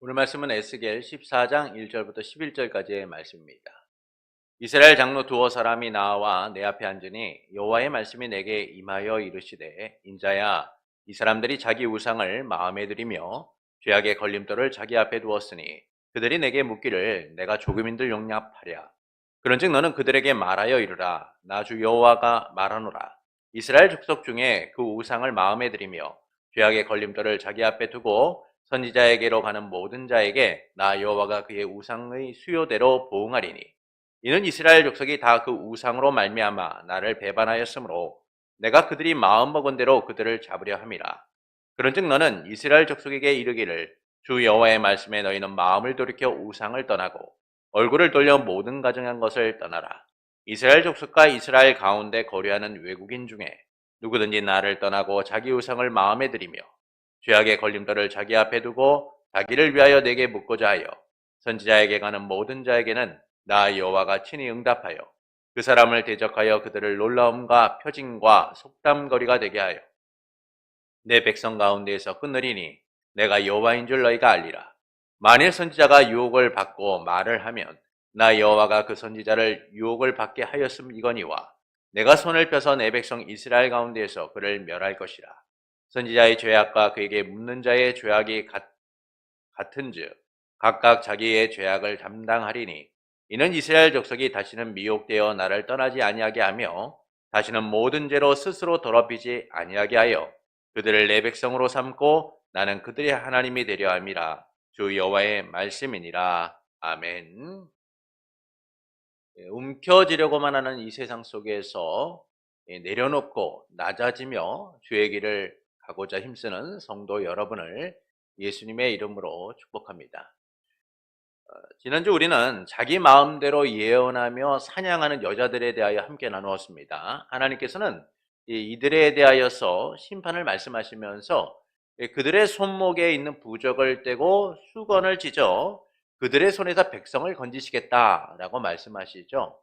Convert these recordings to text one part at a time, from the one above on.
오늘 말씀은 에스겔 14장 1절부터 11절까지의 말씀입니다. 이스라엘 장로 두어 사람이 나와 내 앞에 앉으니 여호와의 말씀이 내게 임하여 이르시되, 인자야, 이 사람들이 자기 우상을 마음에 들이며 죄악의 걸림돌을 자기 앞에 두었으니 그들이 내게 묻기를 내가 조금인들 용납하랴. 그런즉 너는 그들에게 말하여 이르라. 나 주 여호와가 말하노라. 이스라엘 족속 중에 그 우상을 마음에 들이며 죄악의 걸림돌을 자기 앞에 두고 선지자에게로 가는 모든 자에게 나 여호와가 그의 우상의 수요대로 보응하리니, 이는 이스라엘 족속이 다 그 우상으로 말미암아 나를 배반하였으므로 내가 그들이 마음먹은 대로 그들을 잡으려 함이라. 그런즉 너는 이스라엘 족속에게 이르기를, 주 여호와의 말씀에 너희는 마음을 돌이켜 우상을 떠나고 얼굴을 돌려 모든 가증한 것을 떠나라. 이스라엘 족속과 이스라엘 가운데 거류하는 외국인 중에 누구든지 나를 떠나고 자기 우상을 마음에 들이며 죄악의 걸림돌을 자기 앞에 두고 자기를 위하여 내게 묻고자 하여 선지자에게 가는 모든 자에게는 나 여호와가 친히 응답하여 그 사람을 대적하여 그들을 놀라움과 표징과 속담거리가 되게 하여 내 백성 가운데에서 끊으리니 내가 여호와인 줄 너희가 알리라. 만일 선지자가 유혹을 받고 말을 하면 나 여호와가 그 선지자를 유혹을 받게 하였음이거니와 내가 손을 펴서 내 백성 이스라엘 가운데에서 그를 멸할 것이라. 선지자의 죄악과 그에게 묻는 자의 죄악이 같은즉 각각 자기의 죄악을 담당하리니, 이는 이스라엘 족속이 다시는 미혹되어 나를 떠나지 아니하게 하며 다시는 모든 죄로 스스로 더럽히지 아니하게 하여 그들을 내 백성으로 삼고 나는 그들의 하나님이 되려 함이라. 주 여호와의 말씀이니라. 아멘. 움켜쥐려고만 하는 이 세상 속에서 내려놓고 낮아지며 주의 길을 가고자 힘쓰는 성도 여러분을 예수님의 이름으로 축복합니다. 지난주 우리는 자기 마음대로 예언하며 사냥하는 여자들에 대하여 함께 나누었습니다. 하나님께서는 이들에 대하여서 심판을 말씀하시면서 그들의 손목에 있는 부적을 떼고 수건을 찢어 그들의 손에서 백성을 건지시겠다라고 말씀하시죠.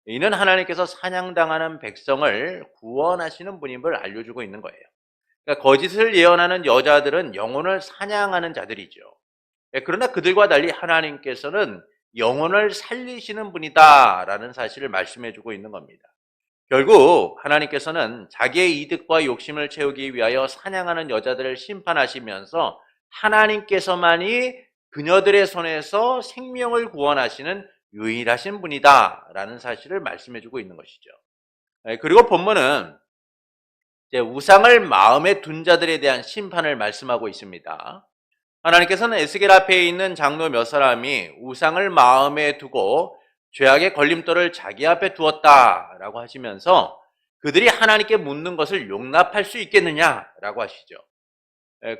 이는 하나님께서 사냥당하는 백성을 구원하시는 분임을 알려주고 있는 거예요. 그러니까 거짓을 예언하는 여자들은 영혼을 사냥하는 자들이죠. 그러나 그들과 달리 하나님께서는 영혼을 살리시는 분이다라는 사실을 말씀해주고 있는 겁니다. 결국 하나님께서는 자기의 이득과 욕심을 채우기 위하여 사냥하는 여자들을 심판하시면서 하나님께서만이 그녀들의 손에서 생명을 구원하시는 유일하신 분이다라는 사실을 말씀해주고 있는 것이죠. 그리고 본문은 이제 우상을 마음에 둔 자들에 대한 심판을 말씀하고 있습니다. 하나님께서는 에스겔 앞에 있는 장로 몇 사람이 우상을 마음에 두고 죄악의 걸림돌을 자기 앞에 두었다라고 하시면서 그들이 하나님께 묻는 것을 용납할 수 있겠느냐라고 하시죠.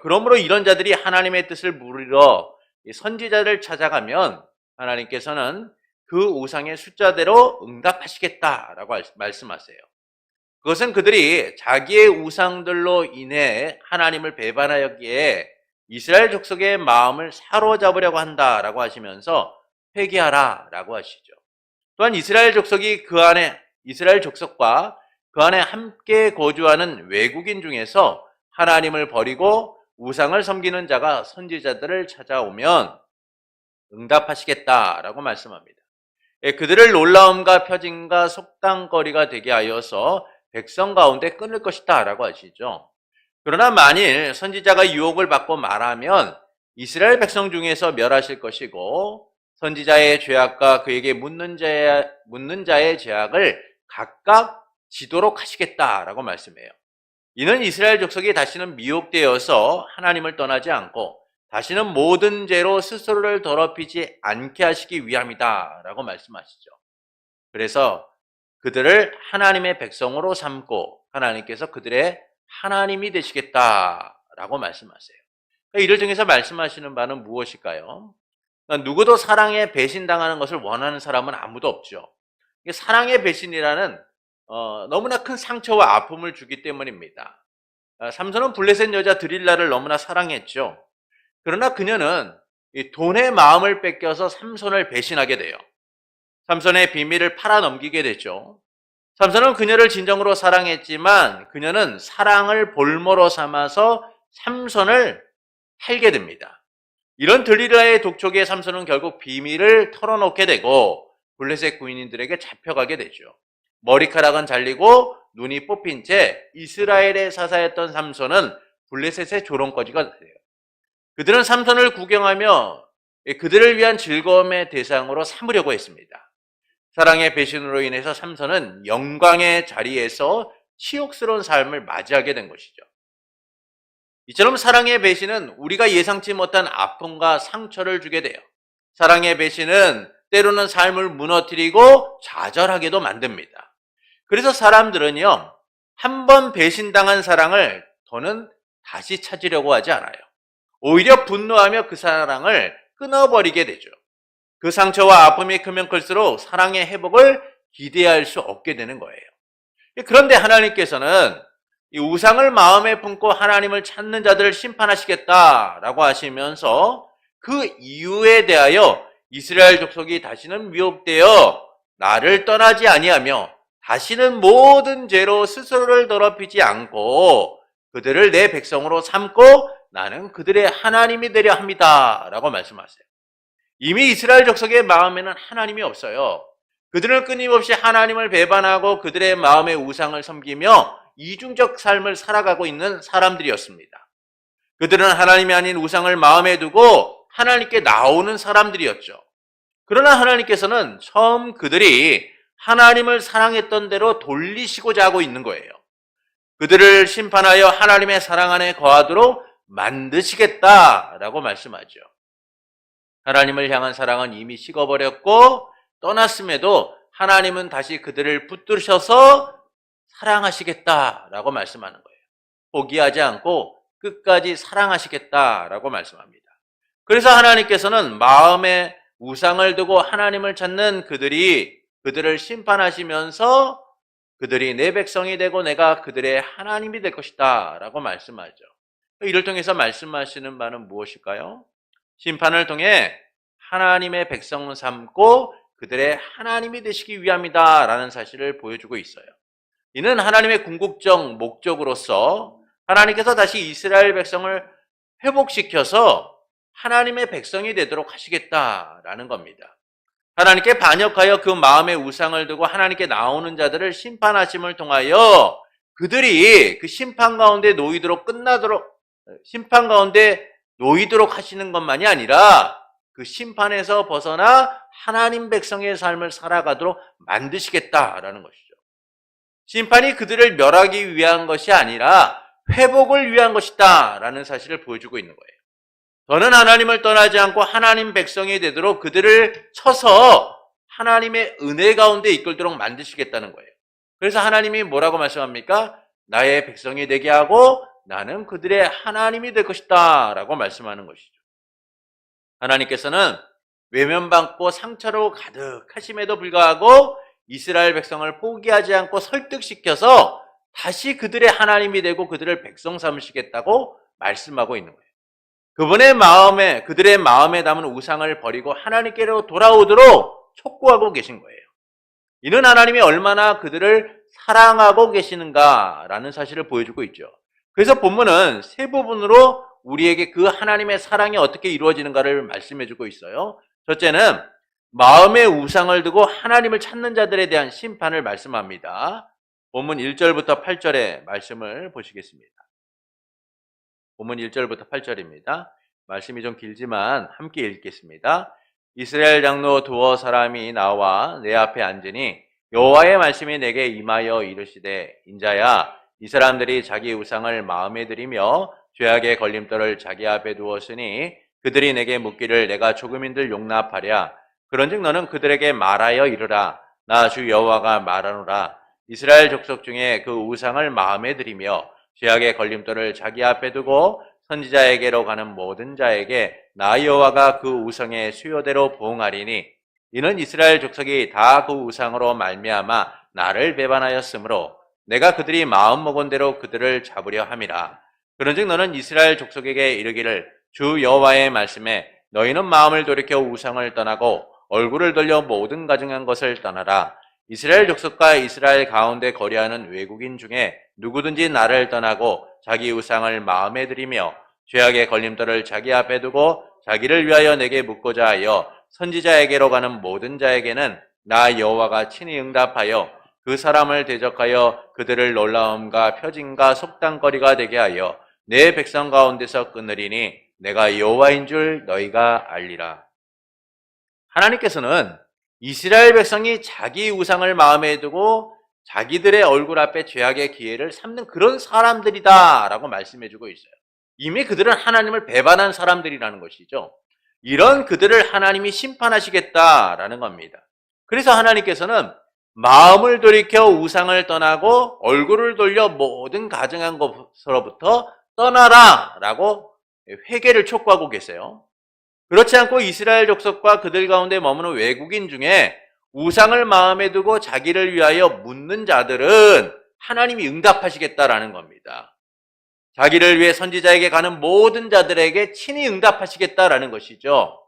그러므로 이런 자들이 하나님의 뜻을 물으러 선지자를 찾아가면 하나님께서는 그 우상의 숫자대로 응답하시겠다라고 말씀하세요. 그것은 그들이 자기의 우상들로 인해 하나님을 배반하였기에 이스라엘 족속의 마음을 사로잡으려고 한다라고 하시면서 회개하라라고 하시죠. 또한 이스라엘 족속과 그 안에 함께 거주하는 외국인 중에서 하나님을 버리고 우상을 섬기는 자가 선지자들을 찾아오면 응답하시겠다라고 말씀합니다. 그들을 놀라움과 표징과 속담거리가 되게 하여서 백성 가운데 끊을 것이다 라고 하시죠. 그러나 만일 선지자가 유혹을 받고 말하면 이스라엘 백성 중에서 멸하실 것이고 선지자의 죄악과 그에게 묻는 자의 죄악을 각각 지도록 하시겠다라고 말씀해요. 이는 이스라엘 족속이 다시는 미혹되어서 하나님을 떠나지 않고 다시는 모든 죄로 스스로를 더럽히지 않게 하시기 위함이다 라고 말씀하시죠. 그래서 그들을 하나님의 백성으로 삼고 하나님께서 그들의 하나님이 되시겠다라고 말씀하세요. 이를 통해서 말씀하시는 바는 무엇일까요? 누구도 사랑에 배신당하는 것을 원하는 사람은 아무도 없죠. 사랑의 배신이라는 너무나 큰 상처와 아픔을 주기 때문입니다. 삼손은 블레셋 여자 드릴라를 너무나 사랑했죠. 그러나 그녀는 돈의 마음을 뺏겨서 삼손을 배신하게 돼요. 삼손의 비밀을 팔아넘기게 되죠. 삼손은 그녀를 진정으로 사랑했지만 그녀는 사랑을 볼모로 삼아서 삼손을 팔게 됩니다. 이런 들리라의 독촉에 삼손은 결국 비밀을 털어놓게 되고 블레셋 군인들에게 잡혀가게 되죠. 머리카락은 잘리고 눈이 뽑힌 채 이스라엘의 사사였던 삼손은 블레셋의 조롱거지가 돼요. 그들은 삼손을 구경하며 그들을 위한 즐거움의 대상으로 삼으려고 했습니다. 사랑의 배신으로 인해서 삼손은 영광의 자리에서 치욕스러운 삶을 맞이하게 된 것이죠. 이처럼 사랑의 배신은 우리가 예상치 못한 아픔과 상처를 주게 돼요. 사랑의 배신은 때로는 삶을 무너뜨리고 좌절하게도 만듭니다. 그래서 사람들은요, 한 번 배신당한 사랑을 더는 다시 찾으려고 하지 않아요. 오히려 분노하며 그 사랑을 끊어버리게 되죠. 그 상처와 아픔이 크면 클수록 사랑의 회복을 기대할 수 없게 되는 거예요. 그런데 하나님께서는 이 우상을 마음에 품고 하나님을 찾는 자들을 심판하시겠다라고 하시면서 그 이유에 대하여 이스라엘 족속이 다시는 미혹되어 나를 떠나지 아니하며 다시는 모든 죄로 스스로를 더럽히지 않고 그들을 내 백성으로 삼고 나는 그들의 하나님이 되려 합니다 라고 말씀하세요. 이미 이스라엘 족속의 마음에는 하나님이 없어요. 그들은 끊임없이 하나님을 배반하고 그들의 마음의 우상을 섬기며 이중적 삶을 살아가고 있는 사람들이었습니다. 그들은 하나님이 아닌 우상을 마음에 두고 하나님께 나오는 사람들이었죠. 그러나 하나님께서는 처음 그들이 하나님을 사랑했던 대로 돌리시고자 하고 있는 거예요. 그들을 심판하여 하나님의 사랑 안에 거하도록 만드시겠다라고 말씀하죠. 하나님을 향한 사랑은 이미 식어버렸고 떠났음에도 하나님은 다시 그들을 붙드셔서 사랑하시겠다라고 말씀하는 거예요. 포기하지 않고 끝까지 사랑하시겠다라고 말씀합니다. 그래서 하나님께서는 마음에 우상을 두고 하나님을 찾는 그들을 심판하시면서 그들이 내 백성이 되고 내가 그들의 하나님이 될 것이다 라고 말씀하죠. 이를 통해서 말씀하시는 바는 무엇일까요? 심판을 통해 하나님의 백성을 삼고 그들의 하나님이 되시기 위함이다 라는 사실을 보여주고 있어요. 이는 하나님의 궁극적 목적으로서 하나님께서 다시 이스라엘 백성을 회복시켜서 하나님의 백성이 되도록 하시겠다라는 겁니다. 하나님께 반역하여 그 마음의 우상을 두고 하나님께 나오는 자들을 심판하심을 통하여 그들이 그 심판 가운데 놓이도록 하시는 것만이 아니라 그 심판에서 벗어나 하나님 백성의 삶을 살아가도록 만드시겠다라는 것이죠. 심판이 그들을 멸하기 위한 것이 아니라 회복을 위한 것이다 라는 사실을 보여주고 있는 거예요. 더는 하나님을 떠나지 않고 하나님 백성이 되도록 그들을 쳐서 하나님의 은혜 가운데 이끌도록 만드시겠다는 거예요. 그래서 하나님이 뭐라고 말씀합니까? 나의 백성이 되게 하고 나는 그들의 하나님이 될 것이다 라고 말씀하는 것이죠. 하나님께서는 외면받고 상처로 가득하심에도 불구하고 이스라엘 백성을 포기하지 않고 설득시켜서 다시 그들의 하나님이 되고 그들을 백성 삼으시겠다고 말씀하고 있는 거예요. 그들의 마음에 담은 우상을 버리고 하나님께로 돌아오도록 촉구하고 계신 거예요. 이는 하나님이 얼마나 그들을 사랑하고 계시는가라는 사실을 보여주고 있죠. 그래서 본문은 세 부분으로 우리에게 그 하나님의 사랑이 어떻게 이루어지는가를 말씀해주고 있어요. 첫째는 마음의 우상을 두고 하나님을 찾는 자들에 대한 심판을 말씀합니다. 본문 1절부터 8절의 말씀을 보시겠습니다. 본문 1절부터 8절입니다. 말씀이 좀 길지만 함께 읽겠습니다. 이스라엘 장로 두어 사람이 나와 내 앞에 앉으니 여호와의 말씀이 내게 임하여 이르시되 인자야 이 사람들이 자기 우상을 마음에 들이며 죄악의 걸림돌을 자기 앞에 두었으니 그들이 내게 묻기를 내가 조금인들 용납하랴 그런즉 너는 그들에게 말하여 이르라 나 주 여호와가 말하노라 이스라엘 족속 중에 그 우상을 마음에 들이며 죄악의 걸림돌을 자기 앞에 두고 선지자에게로 가는 모든 자에게 나 여호와가 그 우상의 수요대로 보응하리니 이는 이스라엘 족속이 다 그 우상으로 말미암아 나를 배반하였으므로 내가 그들이 마음먹은 대로 그들을 잡으려 함이라. 그런즉 너는 이스라엘 족속에게 이르기를 주 여호와의 말씀에 너희는 마음을 돌이켜 우상을 떠나고 얼굴을 돌려 모든 가증한 것을 떠나라. 이스라엘 족속과 이스라엘 가운데 거류하는 외국인 중에 누구든지 나를 떠나고 자기 우상을 마음에 들이며 죄악의 걸림돌을 자기 앞에 두고 자기를 위하여 내게 묻고자 하여 선지자에게로 가는 모든 자에게는 나 여호와가 친히 응답하여 그 사람을 대적하여 그들을 놀라움과 표징과 속담거리가 되게 하여 내 백성 가운데서 끊으리니 내가 여호와인 줄 너희가 알리라. 하나님께서는 이스라엘 백성이 자기 우상을 마음에 두고 자기들의 얼굴 앞에 죄악의 기회를 삼는 그런 사람들이다라고 말씀해주고 있어요. 이미 그들은 하나님을 배반한 사람들이라는 것이죠. 이런 그들을 하나님이 심판하시겠다라는 겁니다. 그래서 하나님께서는 마음을 돌이켜 우상을 떠나고 얼굴을 돌려 모든 가증한 것으로부터 떠나라라고 회개를 촉구하고 계세요. 그렇지 않고 이스라엘 족속과 그들 가운데 머무는 외국인 중에 우상을 마음에 두고 자기를 위하여 묻는 자들은 하나님이 응답하시겠다라는 겁니다. 자기를 위해 선지자에게 가는 모든 자들에게 친히 응답하시겠다라는 것이죠.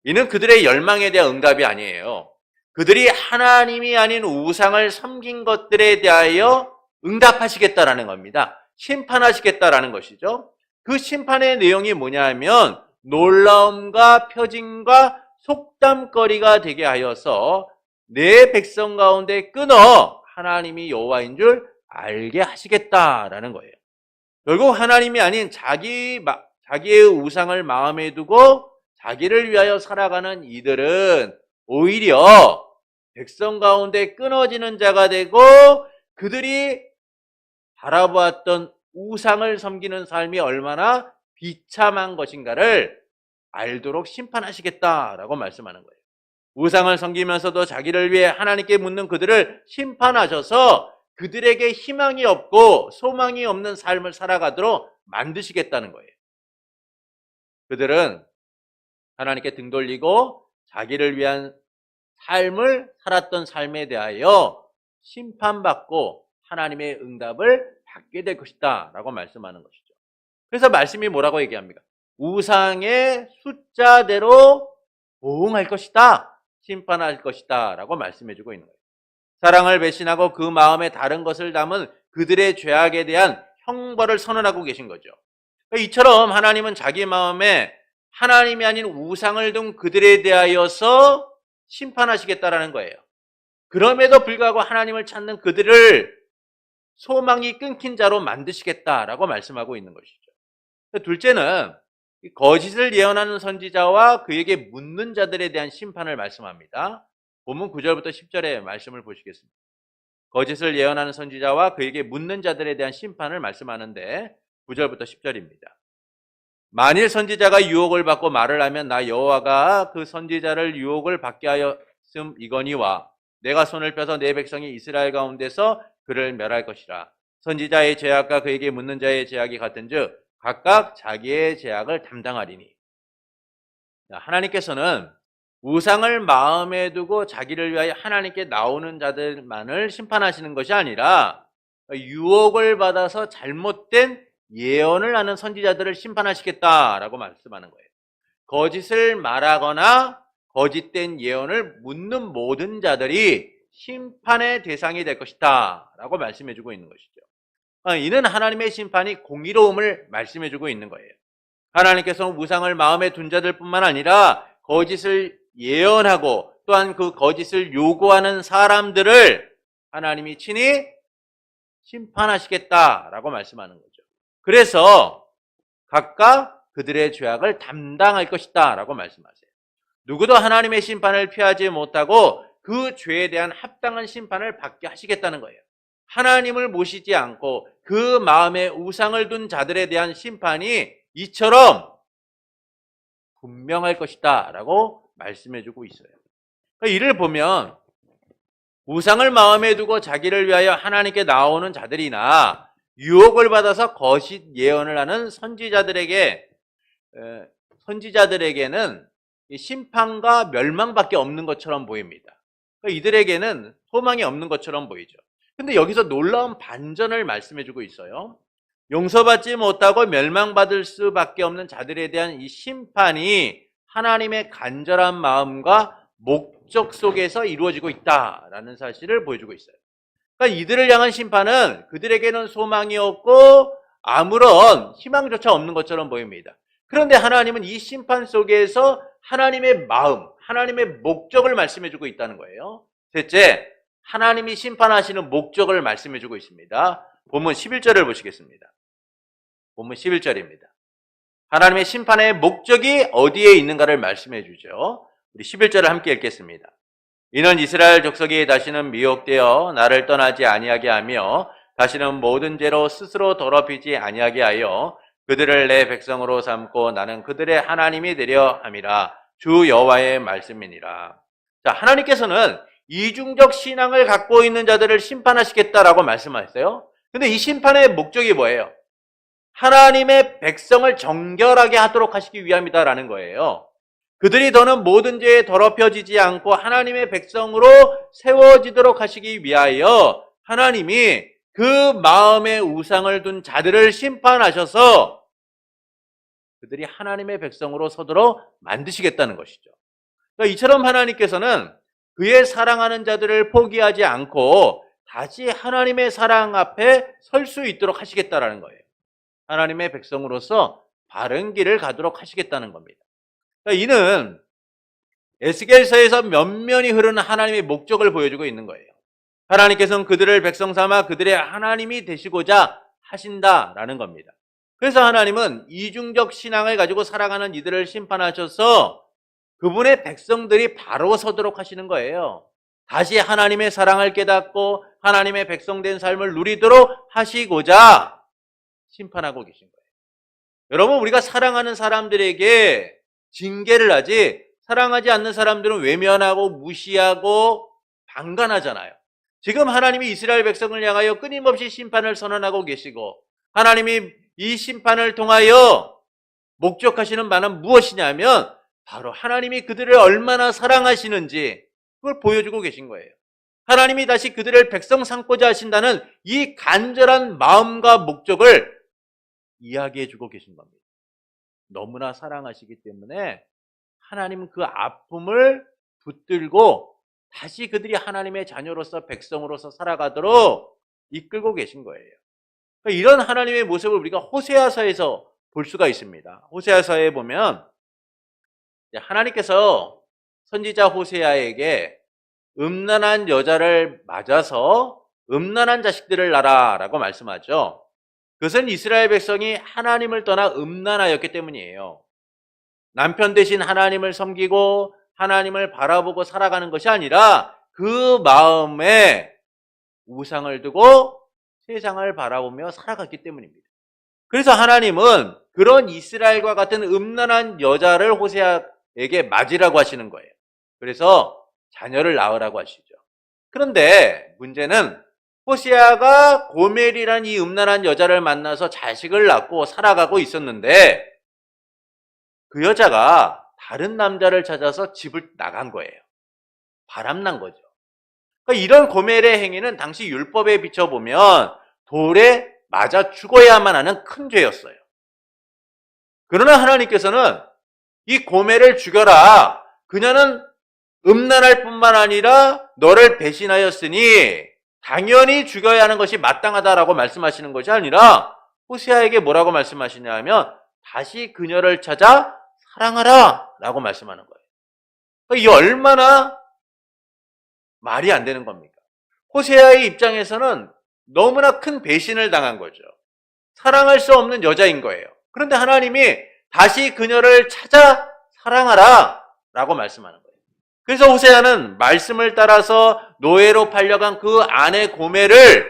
이는 그들의 열망에 대한 응답이 아니에요. 그들이 하나님이 아닌 우상을 섬긴 것들에 대하여 응답하시겠다라는 겁니다. 심판하시겠다라는 것이죠. 그 심판의 내용이 뭐냐면 놀라움과 표징과 속담거리가 되게 하여서 내 백성 가운데 끊어 하나님이 여호와인 줄 알게 하시겠다라는 거예요. 결국 하나님이 아닌 자기의 우상을 마음에 두고 자기를 위하여 살아가는 이들은 오히려 백성 가운데 끊어지는 자가 되고 그들이 바라보았던 우상을 섬기는 삶이 얼마나 비참한 것인가를 알도록 심판하시겠다라고 말씀하는 거예요. 우상을 섬기면서도 자기를 위해 하나님께 묻는 그들을 심판하셔서 그들에게 희망이 없고 소망이 없는 삶을 살아가도록 만드시겠다는 거예요. 그들은 하나님께 등 돌리고 자기를 위한 삶을 살았던 삶에 대하여 심판받고 하나님의 응답을 받게 될 것이다 라고 말씀하는 것이죠. 그래서 말씀이 뭐라고 얘기합니까? 우상의 숫자대로 보응할 것이다, 심판할 것이다 라고 말씀해주고 있는 거예요. 사랑을 배신하고 그 마음에 다른 것을 담은 그들의 죄악에 대한 형벌을 선언하고 계신 거죠. 이처럼 하나님은 자기 마음에 하나님이 아닌 우상을 둔 그들에 대하여서 심판하시겠다라는 거예요. 그럼에도 불구하고 하나님을 찾는 그들을 소망이 끊긴 자로 만드시겠다라고 말씀하고 있는 것이죠. 둘째는 거짓을 예언하는 선지자와 그에게 묻는 자들에 대한 심판을 말씀합니다. 본문 9절부터 10절의 말씀을 보시겠습니다. 거짓을 예언하는 선지자와 그에게 묻는 자들에 대한 심판을 말씀하는데 9절부터 10절입니다. 만일 선지자가 유혹을 받고 말을 하면 나 여호와가 그 선지자를 유혹을 받게 하였음 이거니와 내가 손을 펴서 내 백성이 이스라엘 가운데서 그를 멸할 것이라. 선지자의 죄악과 그에게 묻는 자의 죄악이 같은즉 각각 자기의 죄악을 담당하리니. 하나님께서는 우상을 마음에 두고 자기를 위하여 하나님께 나오는 자들만을 심판하시는 것이 아니라 유혹을 받아서 잘못된 예언을 하는 선지자들을 심판하시겠다라고 말씀하는 거예요. 거짓을 말하거나 거짓된 예언을 묻는 모든 자들이 심판의 대상이 될 것이다 라고 말씀해주고 있는 것이죠. 이는 하나님의 심판이 공의로움을 말씀해주고 있는 거예요. 하나님께서는 우상을 마음에 둔 자들뿐만 아니라 거짓을 예언하고 또한 그 거짓을 요구하는 사람들을 하나님이 친히 심판하시겠다라고 말씀하는 거죠. 그래서 각각 그들의 죄악을 담당할 것이다 라고 말씀하세요. 누구도 하나님의 심판을 피하지 못하고 그 죄에 대한 합당한 심판을 받게 하시겠다는 거예요. 하나님을 모시지 않고 그 마음에 우상을 둔 자들에 대한 심판이 이처럼 분명할 것이다 라고 말씀해주고 있어요. 이를 보면 우상을 마음에 두고 자기를 위하여 하나님께 나오는 자들이나 유혹을 받아서 거짓 예언을 하는 선지자들에게는 심판과 멸망밖에 없는 것처럼 보입니다. 이들에게는 소망이 없는 것처럼 보이죠. 근데 여기서 놀라운 반전을 말씀해주고 있어요. 용서받지 못하고 멸망받을 수밖에 없는 자들에 대한 이 심판이 하나님의 간절한 마음과 목적 속에서 이루어지고 있다라는 사실을 보여주고 있어요. 그러니까 이들을 향한 심판은 그들에게는 소망이 없고 아무런 희망조차 없는 것처럼 보입니다. 그런데 하나님은 이 심판 속에서 하나님의 마음, 하나님의 목적을 말씀해주고 있다는 거예요. 셋째, 하나님이 심판하시는 목적을 말씀해주고 있습니다. 본문 11절을 보시겠습니다. 본문 11절입니다. 하나님의 심판의 목적이 어디에 있는가를 말씀해주죠. 우리 11절을 함께 읽겠습니다. 이는 이스라엘 족속이 다시는 미혹되어 나를 떠나지 아니하게 하며 다시는 모든 죄로 스스로 더럽히지 아니하게 하여 그들을 내 백성으로 삼고 나는 그들의 하나님이 되려 함이라. 주 여호와의 말씀이니라. 자, 하나님께서는 이중적 신앙을 갖고 있는 자들을 심판하시겠다라고 말씀하셨어요. 근데 이 심판의 목적이 뭐예요? 하나님의 백성을 정결하게 하도록 하시기 위함이다라는 거예요. 그들이 더는 모든 죄에 더럽혀지지 않고 하나님의 백성으로 세워지도록 하시기 위하여 하나님이 그 마음에 우상을 둔 자들을 심판하셔서 그들이 하나님의 백성으로 서도록 만드시겠다는 것이죠. 그러니까 이처럼 하나님께서는 그의 사랑하는 자들을 포기하지 않고 다시 하나님의 사랑 앞에 설 수 있도록 하시겠다라는 거예요. 하나님의 백성으로서 바른 길을 가도록 하시겠다는 겁니다. 그러니까 이는 에스겔서에서 면면이 흐르는 하나님의 목적을 보여주고 있는 거예요. 하나님께서는 그들을 백성 삼아 그들의 하나님이 되시고자 하신다라는 겁니다. 그래서 하나님은 이중적 신앙을 가지고 살아가는 이들을 심판하셔서 그분의 백성들이 바로 서도록 하시는 거예요. 다시 하나님의 사랑을 깨닫고 하나님의 백성된 삶을 누리도록 하시고자 심판하고 계신 거예요. 여러분, 우리가 사랑하는 사람들에게 징계를 하지 사랑하지 않는 사람들은 외면하고 무시하고 방관하잖아요. 지금 하나님이 이스라엘 백성을 향하여 끊임없이 심판을 선언하고 계시고 하나님이 이 심판을 통하여 목적하시는 바는 무엇이냐면 바로 하나님이 그들을 얼마나 사랑하시는지 그걸 보여주고 계신 거예요. 하나님이 다시 그들을 백성 삼고자 하신다는 이 간절한 마음과 목적을 이야기해주고 계신 겁니다. 너무나 사랑하시기 때문에 하나님은 그 아픔을 붙들고 다시 그들이 하나님의 자녀로서 백성으로서 살아가도록 이끌고 계신 거예요. 이런 하나님의 모습을 우리가 호세아서에서 볼 수가 있습니다. 호세아서에 보면 하나님께서 선지자 호세아에게 음란한 여자를 맞아서 음란한 자식들을 낳아라라고 말씀하죠. 그것은 이스라엘 백성이 하나님을 떠나 음란하였기 때문이에요. 남편 대신 하나님을 섬기고 하나님을 바라보고 살아가는 것이 아니라 그 마음에 우상을 두고 세상을 바라보며 살아갔기 때문입니다. 그래서 하나님은 그런 이스라엘과 같은 음란한 여자를 호세아에게 맞으라고 하시는 거예요. 그래서 자녀를 낳으라고 하시죠. 그런데 문제는 호세아가 고멜이라는 이 음란한 여자를 만나서 자식을 낳고 살아가고 있었는데 그 여자가 다른 남자를 찾아서 집을 나간 거예요. 바람난 거죠. 그러니까 이런 고멜의 행위는 당시 율법에 비춰보면 돌에 맞아 죽어야만 하는 큰 죄였어요. 그러나 하나님께서는 이 고멜을 죽여라. 그녀는 음란할 뿐만 아니라 너를 배신하였으니 당연히 죽여야 하는 것이 마땅하다라고 말씀하시는 것이 아니라 호세아에게 뭐라고 말씀하시냐 하면 다시 그녀를 찾아 사랑하라 라고 말씀하는 거예요. 이게 얼마나 말이 안 되는 겁니까? 호세아의 입장에서는 너무나 큰 배신을 당한 거죠. 사랑할 수 없는 여자인 거예요. 그런데 하나님이 다시 그녀를 찾아 사랑하라 라고 말씀하는 거예요. 그래서 호세아는 말씀을 따라서 노예로 팔려간 그 아내 고멜을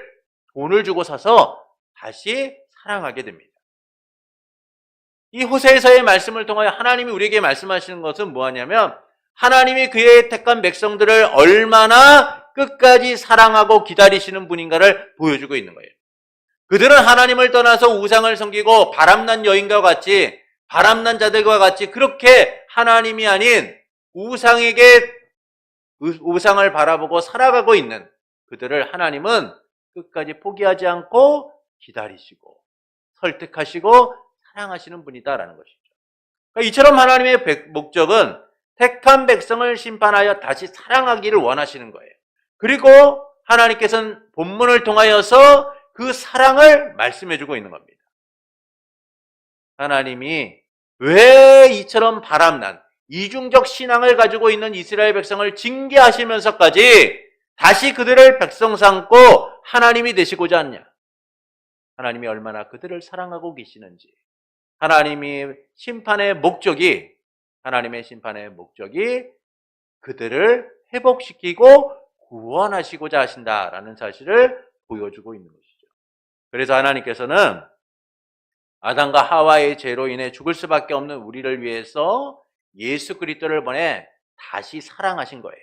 돈을 주고 사서 다시 사랑하게 됩니다. 이 호세아서의 말씀을 통하여 하나님이 우리에게 말씀하시는 것은 뭐하냐면 하나님이 그의 택한 백성들을 얼마나 끝까지 사랑하고 기다리시는 분인가를 보여주고 있는 거예요. 그들은 하나님을 떠나서 우상을 섬기고 바람난 여인과 같이 바람난 자들과 같이 그렇게 하나님이 아닌 우상을 바라보고 살아가고 있는 그들을 하나님은 끝까지 포기하지 않고 기다리시고 설득하시고 사랑하시는 분이다라는 것이죠. 그러니까 이처럼 하나님의 목적은 택한 백성을 심판하여 다시 사랑하기를 원하시는 거예요. 그리고 하나님께서는 본문을 통하여서 그 사랑을 말씀해주고 있는 겁니다. 하나님이 왜 이처럼 바람난 이중적 신앙을 가지고 있는 이스라엘 백성을 징계하시면서까지 다시 그들을 백성 삼고 하나님이 되시고자 하느냐? 하나님이 얼마나 그들을 사랑하고 계시는지, 하나님의 심판의 목적이 그들을 회복시키고 구원하시고자 하신다라는 사실을 보여주고 있는 것이죠. 그래서 하나님께서는 아담과 하와의 죄로 인해 죽을 수밖에 없는 우리를 위해서 예수 그리스도를 보내 다시 사랑하신 거예요.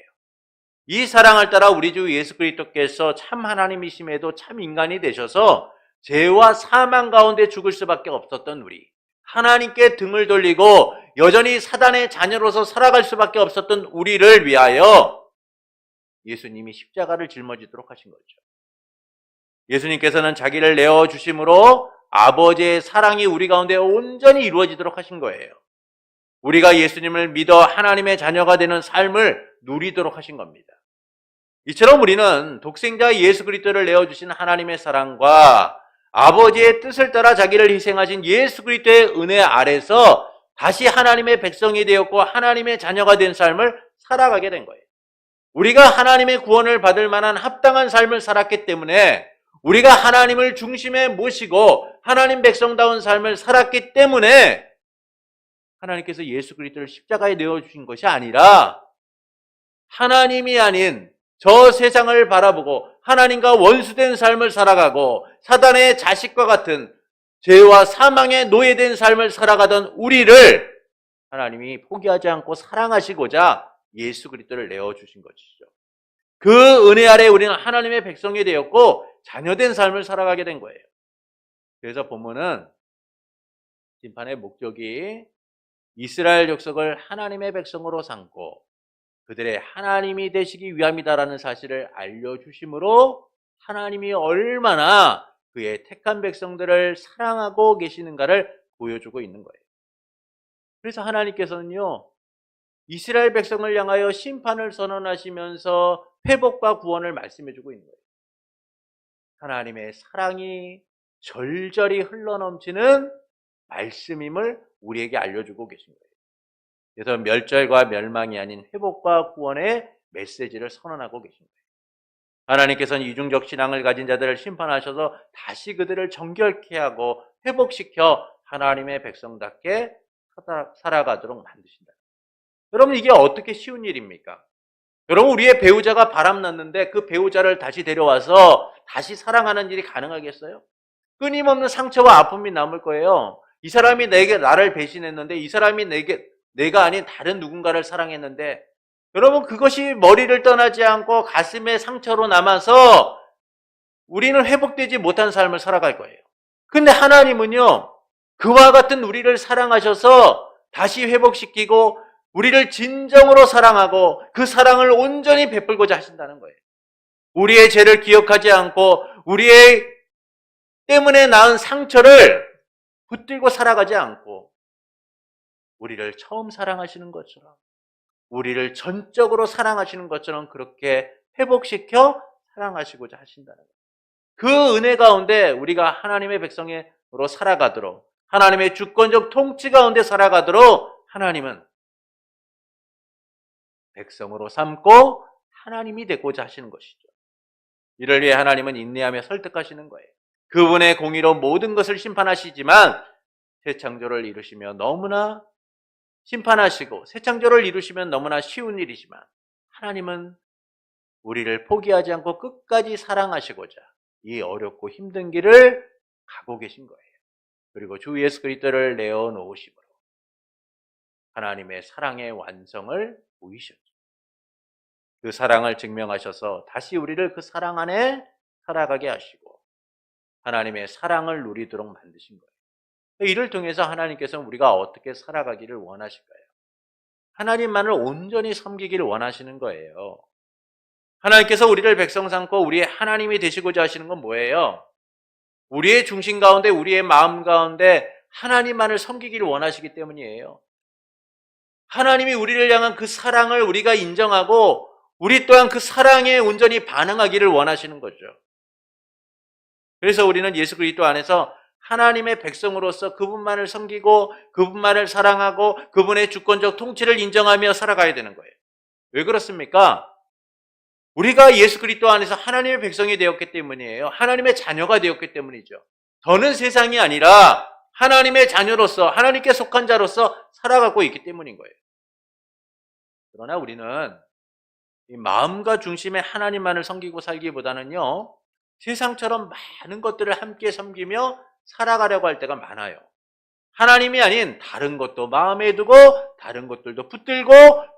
이 사랑을 따라 우리 주 예수 그리스도께서 참 하나님이심에도 참 인간이 되셔서 죄와 사망 가운데 죽을 수밖에 없었던 우리, 하나님께 등을 돌리고 여전히 사단의 자녀로서 살아갈 수밖에 없었던 우리를 위하여 예수님이 십자가를 짊어지도록 하신 거죠. 예수님께서는 자기를 내어주심으로 아버지의 사랑이 우리 가운데 온전히 이루어지도록 하신 거예요. 우리가 예수님을 믿어 하나님의 자녀가 되는 삶을 누리도록 하신 겁니다. 이처럼 우리는 독생자 예수 그리스도를 내어주신 하나님의 사랑과 아버지의 뜻을 따라 자기를 희생하신 예수 그리스도의 은혜 아래서 다시 하나님의 백성이 되었고 하나님의 자녀가 된 삶을 살아가게 된 거예요. 우리가 하나님의 구원을 받을 만한 합당한 삶을 살았기 때문에, 우리가 하나님을 중심에 모시고 하나님 백성다운 삶을 살았기 때문에 하나님께서 예수 그리스도를 십자가에 내어주신 것이 아니라 하나님이 아닌 저 세상을 바라보고 하나님과 원수된 삶을 살아가고 사단의 자식과 같은 죄와 사망에 노예된 삶을 살아가던 우리를 하나님이 포기하지 않고 사랑하시고자 예수 그리스도를 내어주신 것이죠. 그 은혜 아래 우리는 하나님의 백성이 되었고 자녀된 삶을 살아가게 된 거예요. 그래서 본문은 심판의 목적이 이스라엘 족속을 하나님의 백성으로 삼고 그들의 하나님이 되시기 위함이다라는 사실을 알려주심으로 하나님이 얼마나 그의 택한 백성들을 사랑하고 계시는가를 보여주고 있는 거예요. 그래서 하나님께서는요, 이스라엘 백성을 향하여 심판을 선언하시면서 회복과 구원을 말씀해주고 있는 거예요. 하나님의 사랑이 절절히 흘러넘치는 말씀임을 우리에게 알려주고 계신 거예요. 그래서 멸절과 멸망이 아닌 회복과 구원의 메시지를 선언하고 계신 거예요. 하나님께서는 이중적 신앙을 가진 자들을 심판하셔서 다시 그들을 정결케 하고 회복시켜 하나님의 백성답게 살아가도록 만드신다. 여러분, 이게 어떻게 쉬운 일입니까? 여러분, 우리의 배우자가 바람났는데 그 배우자를 다시 데려와서 다시 사랑하는 일이 가능하겠어요? 끊임없는 상처와 아픔이 남을 거예요. 이 사람이 나를 배신했는데, 이 사람이 내가 아닌 다른 누군가를 사랑했는데, 여러분, 그것이 머리를 떠나지 않고 가슴의 상처로 남아서 우리는 회복되지 못한 삶을 살아갈 거예요. 근데 하나님은요, 그와 같은 우리를 사랑하셔서 다시 회복시키고 우리를 진정으로 사랑하고 그 사랑을 온전히 베풀고자 하신다는 거예요. 우리의 죄를 기억하지 않고 우리의 때문에 낳은 상처를 붙들고 살아가지 않고 우리를 처음 사랑하시는 것처럼, 우리를 전적으로 사랑하시는 것처럼 그렇게 회복시켜 사랑하시고자 하신다는 거예요. 그 은혜 가운데 우리가 하나님의 백성으로 살아가도록, 하나님의 주권적 통치 가운데 살아가도록 하나님은 백성으로 삼고 하나님이 되고자 하시는 것이죠. 이를 위해 하나님은 인내하며 설득하시는 거예요. 그분의 공의로 모든 것을 심판하시지만 새 창조를 이루시며 너무나 심판하시고 새 창조를 이루시면 너무나 쉬운 일이지만 하나님은 우리를 포기하지 않고 끝까지 사랑하시고자 이 어렵고 힘든 길을 가고 계신 거예요. 그리고 주 예수 그리스도를 내어놓으심으로 하나님의 사랑의 완성을 보이셨죠. 그 사랑을 증명하셔서 다시 우리를 그 사랑 안에 살아가게 하시고 하나님의 사랑을 누리도록 만드신 거예요. 이를 통해서 하나님께서는 우리가 어떻게 살아가기를 원하실까요? 하나님만을 온전히 섬기기를 원하시는 거예요. 하나님께서 우리를 백성 삼고 우리의 하나님이 되시고자 하시는 건 뭐예요? 우리의 중심 가운데, 우리의 마음 가운데 하나님만을 섬기기를 원하시기 때문이에요. 하나님이 우리를 향한 그 사랑을 우리가 인정하고 우리 또한 그 사랑에 온전히 반응하기를 원하시는 거죠. 그래서 우리는 예수 그리스도 안에서 하나님의 백성으로서 그분만을 섬기고 그분만을 사랑하고 그분의 주권적 통치를 인정하며 살아가야 되는 거예요. 왜 그렇습니까? 우리가 예수 그리스도 안에서 하나님의 백성이 되었기 때문이에요. 하나님의 자녀가 되었기 때문이죠. 더는 세상이 아니라 하나님의 자녀로서 하나님께 속한 자로서 살아가고 있기 때문인 거예요. 그러나 우리는 이 마음과 중심의 하나님만을 섬기고 살기보다는요, 세상처럼 많은 것들을 함께 섬기며 살아가려고 할 때가 많아요. 하나님이 아닌 다른 것도 마음에 두고 다른 것들도 붙들고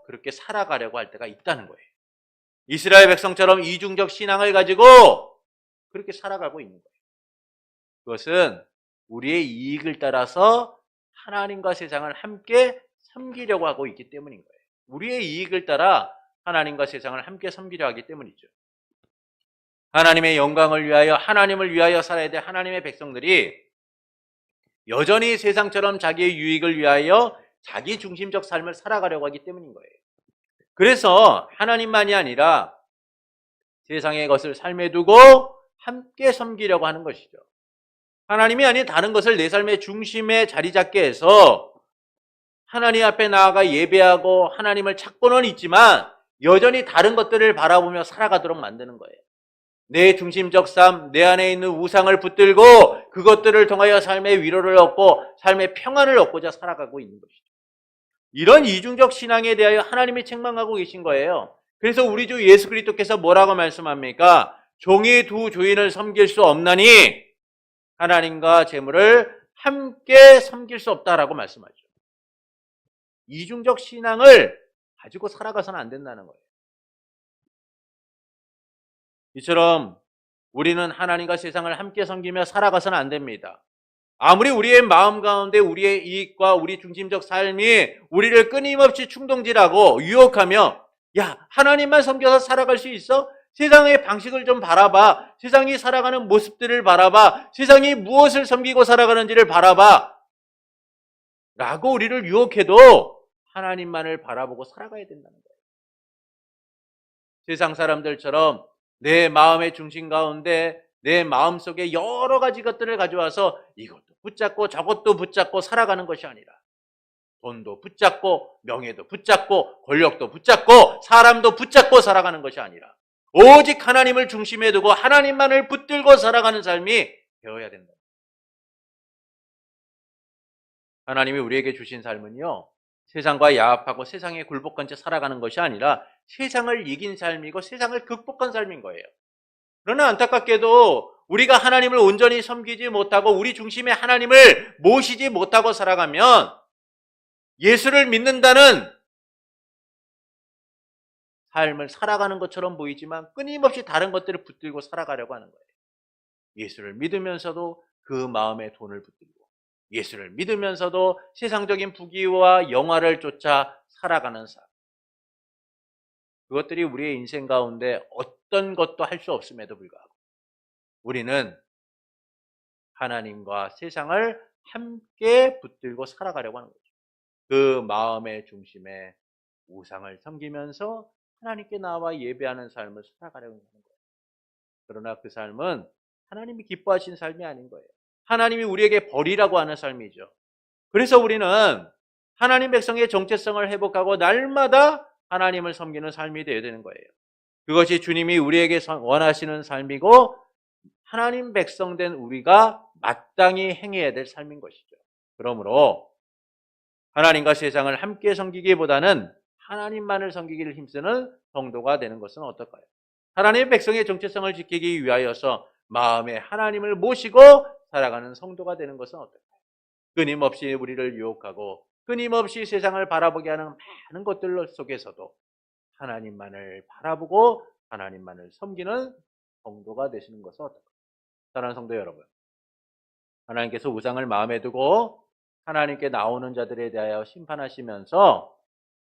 그렇게 살아가려고 할 때가 있다는 거예요. 이스라엘 백성처럼 이중적 신앙을 가지고 그렇게 살아가고 있는 거예요. 그것은 우리의 이익을 따라서 하나님과 세상을 함께 섬기려고 하고 있기 때문인 거예요. 우리의 이익을 따라 하나님과 세상을 함께 섬기려 하기 때문이죠. 하나님의 영광을 위하여 하나님을 위하여 살아야 될 하나님의 백성들이 여전히 세상처럼 자기의 유익을 위하여 자기 중심적 삶을 살아가려고 하기 때문인 거예요. 그래서 하나님만이 아니라 세상의 것을 삶에 두고 함께 섬기려고 하는 것이죠. 하나님이 아닌 다른 것을 내 삶의 중심에 자리 잡게 해서 하나님 앞에 나아가 예배하고 하나님을 찾고는 있지만 여전히 다른 것들을 바라보며 살아가도록 만드는 거예요. 내 중심적 삶, 내 안에 있는 우상을 붙들고 그것들을 통하여 삶의 위로를 얻고 삶의 평안을 얻고자 살아가고 있는 것이죠. 이런 이중적 신앙에 대하여 하나님이 책망하고 계신 거예요. 그래서 우리 주 예수 그리스도께서 뭐라고 말씀합니까? 종이 두 주인을 섬길 수 없나니 하나님과 재물을 함께 섬길 수 없다라고 말씀하죠. 이중적 신앙을 가지고 살아가서는 안 된다는 거예요. 이처럼 우리는 하나님과 세상을 함께 섬기며 살아가서는 안 됩니다. 아무리 우리의 마음 가운데 우리의 이익과 우리 중심적 삶이 우리를 끊임없이 충동질하고 유혹하며 야, 하나님만 섬겨서 살아갈 수 있어? 세상의 방식을 좀 바라봐. 세상이 살아가는 모습들을 바라봐. 세상이 무엇을 섬기고 살아가는지를 바라봐. 라고 우리를 유혹해도 하나님만을 바라보고 살아가야 된다는 거예요. 세상 사람들처럼 내 마음의 중심 가운데 내 마음속에 여러 가지 것들을 가져와서 이것도 붙잡고 저것도 붙잡고 살아가는 것이 아니라 돈도 붙잡고 명예도 붙잡고 권력도 붙잡고 사람도 붙잡고 살아가는 것이 아니라 오직 하나님을 중심에 두고 하나님만을 붙들고 살아가는 삶이 되어야 된다. 하나님이 우리에게 주신 삶은요, 세상과 야합하고 세상에 굴복한 채 살아가는 것이 아니라 세상을 이긴 삶이고 세상을 극복한 삶인 거예요. 그러나 안타깝게도 우리가 하나님을 온전히 섬기지 못하고 우리 중심에 하나님을 모시지 못하고 살아가면 예수를 믿는다는 삶을 살아가는 것처럼 보이지만 끊임없이 다른 것들을 붙들고 살아가려고 하는 거예요. 예수를 믿으면서도 그 마음에 돈을 붙들고 예수를 믿으면서도 세상적인 부귀와 영화를 쫓아 살아가는 삶. 그것들이 우리의 인생 가운데 어떤 것도 할 수 없음에도 불구하고 우리는 하나님과 세상을 함께 붙들고 살아가려고 하는 거죠. 그 마음의 중심에 우상을 섬기면서 하나님께 나와 예배하는 삶을 살아가려고 하는 거예요. 그러나 그 삶은 하나님이 기뻐하시는 삶이 아닌 거예요. 하나님이 우리에게 벌이라고 하는 삶이죠. 그래서 우리는 하나님 백성의 정체성을 회복하고 날마다 하나님을 섬기는 삶이 되어야 되는 거예요. 그것이 주님이 우리에게 원하시는 삶이고 하나님 백성된 우리가 마땅히 행해야 될 삶인 것이죠. 그러므로 하나님과 세상을 함께 섬기기보다는 하나님만을 섬기기를 힘쓰는 성도가 되는 것은 어떨까요? 하나님의 백성의 정체성을 지키기 위하여서 마음에 하나님을 모시고 살아가는 성도가 되는 것은 어떨까요? 끊임없이 우리를 유혹하고 끊임없이 세상을 바라보게 하는 많은 것들 속에서도 하나님만을 바라보고 하나님만을 섬기는 성도가 되시는 것은 어떨까요? 사랑하는 성도 여러분, 하나님께서 우상을 마음에 두고 하나님께 나오는 자들에 대하여 심판하시면서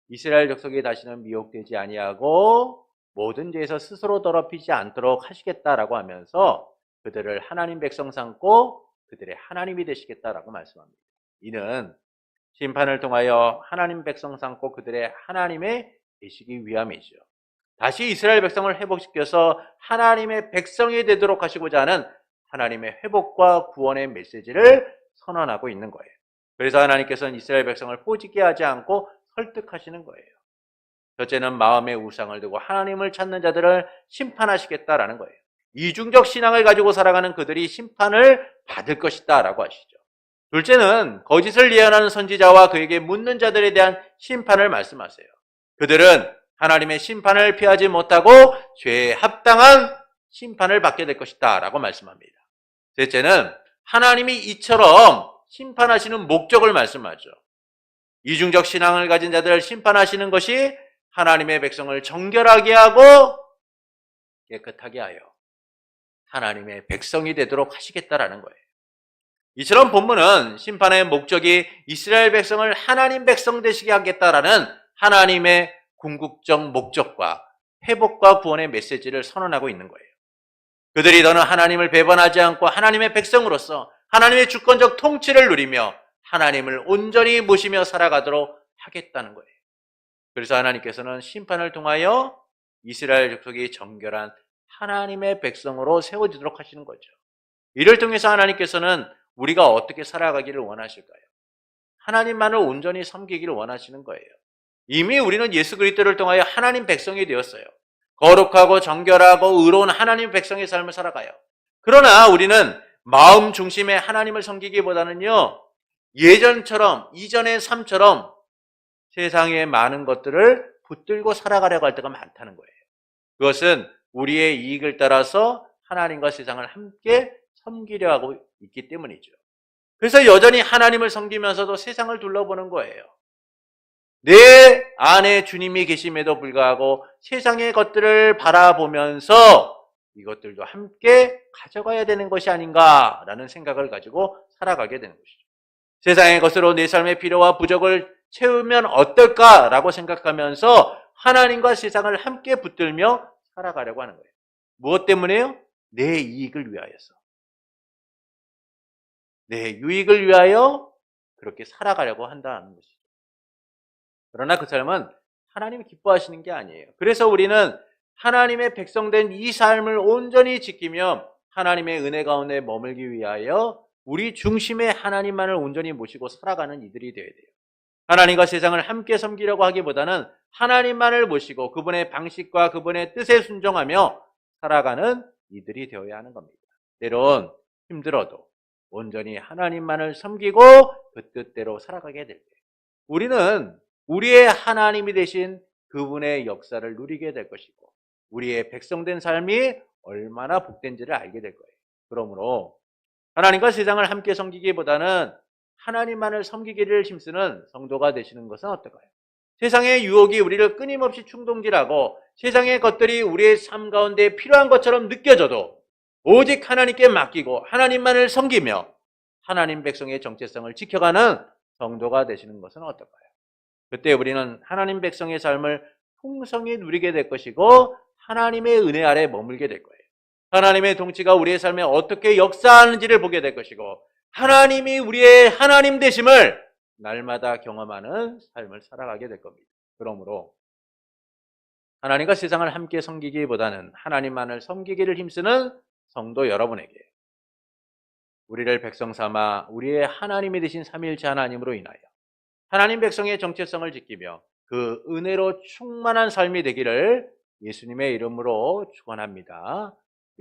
이스라엘 족속이 다시는 미혹되지 아니하고 모든 죄에서 스스로 더럽히지 않도록 하시겠다라고 하면서 그들을 하나님 백성 삼고 그들의 하나님이 되시겠다라고 말씀합니다. 이는 심판을 통하여 하나님 백성 삼고 그들의 하나님이 되시기 위함이죠. 다시 이스라엘 백성을 회복시켜서 하나님의 백성이 되도록 하시고자 하는 하나님의 회복과 구원의 메시지를 선언하고 있는 거예요. 그래서 하나님께서는 이스라엘 백성을 포기하게 하지 않고 설득하시는 거예요. 첫째는 마음의 우상을 두고 하나님을 찾는 자들을 심판하시겠다라는 거예요. 이중적 신앙을 가지고 살아가는 그들이 심판을 받을 것이다 라고 하시죠. 둘째는 거짓을 예언하는 선지자와 그에게 묻는 자들에 대한 심판을 말씀하세요. 그들은 하나님의 심판을 피하지 못하고 죄에 합당한 심판을 받게 될 것이다 라고 말씀합니다. 셋째는 하나님이 이처럼 심판하시는 목적을 말씀하죠. 이중적 신앙을 가진 자들을 심판하시는 것이 하나님의 백성을 정결하게 하고 깨끗하게 하여 하나님의 백성이 되도록 하시겠다라는 거예요. 이처럼 본문은 심판의 목적이 이스라엘 백성을 하나님 백성 되시게 하겠다라는 하나님의 궁극적 목적과 회복과 구원의 메시지를 선언하고 있는 거예요. 그들이 더는 하나님을 배반하지 않고 하나님의 백성으로서 하나님의 주권적 통치를 누리며 하나님을 온전히 모시며 살아가도록 하겠다는 거예요. 그래서 하나님께서는 심판을 통하여 이스라엘 족속이 정결한 하나님의 백성으로 세워지도록 하시는 거죠. 이를 통해서 하나님께서는 우리가 어떻게 살아가기를 원하실까요? 하나님만을 온전히 섬기기를 원하시는 거예요. 이미 우리는 예수 그리스도를 통하여 하나님 백성이 되었어요. 거룩하고 정결하고 의로운 하나님 백성의 삶을 살아가요. 그러나 우리는 마음 중심의 하나님을 섬기기보다는요, 예전처럼, 이전의 삶처럼 세상의 많은 것들을 붙들고 살아가려고 할 때가 많다는 거예요. 그것은 우리의 이익을 따라서 하나님과 세상을 함께 섬기려 하고 있기 때문이죠. 그래서 여전히 하나님을 섬기면서도 세상을 둘러보는 거예요. 내 안에 주님이 계심에도 불구하고 세상의 것들을 바라보면서 이것들도 함께 가져가야 되는 것이 아닌가라는 생각을 가지고 살아가게 되는 것이죠. 세상의 것으로 내 삶의 필요와 부족을 채우면 어떨까라고 생각하면서 하나님과 세상을 함께 붙들며 살아가려고 하는 거예요. 무엇 때문에요? 내 이익을 위하여서. 내 유익을 위하여 그렇게 살아가려고 한다는 것이죠. 그러나 그 삶은 하나님이 기뻐하시는 게 아니에요. 그래서 우리는 하나님의 백성된 이 삶을 온전히 지키며 하나님의 은혜 가운데 머물기 위하여 우리 중심의 하나님만을 온전히 모시고 살아가는 이들이 되어야 돼요. 하나님과 세상을 함께 섬기려고 하기보다는 하나님만을 모시고 그분의 방식과 그분의 뜻에 순종하며 살아가는 이들이 되어야 하는 겁니다. 때론 힘들어도 온전히 하나님만을 섬기고 그 뜻대로 살아가게 될 때 우리는 우리의 하나님이 되신 그분의 역사를 누리게 될 것이고 우리의 백성된 삶이 얼마나 복된지를 알게 될 거예요. 그러므로 하나님과 세상을 함께 섬기기보다는 하나님만을 섬기기를 힘쓰는 성도가 되시는 것은 어떨까요? 세상의 유혹이 우리를 끊임없이 충동질하고 세상의 것들이 우리의 삶 가운데 필요한 것처럼 느껴져도 오직 하나님께 맡기고 하나님만을 섬기며 하나님 백성의 정체성을 지켜가는 성도가 되시는 것은 어떨까요? 그때 우리는 하나님 백성의 삶을 풍성히 누리게 될 것이고 하나님의 은혜 아래 머물게 될 거예요. 하나님의 통치가 우리의 삶에 어떻게 역사하는지를 보게 될 것이고 하나님이 우리의 하나님 되심을 날마다 경험하는 삶을 살아가게 될 겁니다. 그러므로 하나님과 세상을 함께 섬기기보다는 하나님만을 섬기기를 힘쓰는 성도 여러분에게 우리를 백성 삼아 우리의 하나님이 되신 삼위일체 하나님으로 인하여 하나님 백성의 정체성을 지키며 그 은혜로 충만한 삶이 되기를 예수님의 이름으로 축원합니다.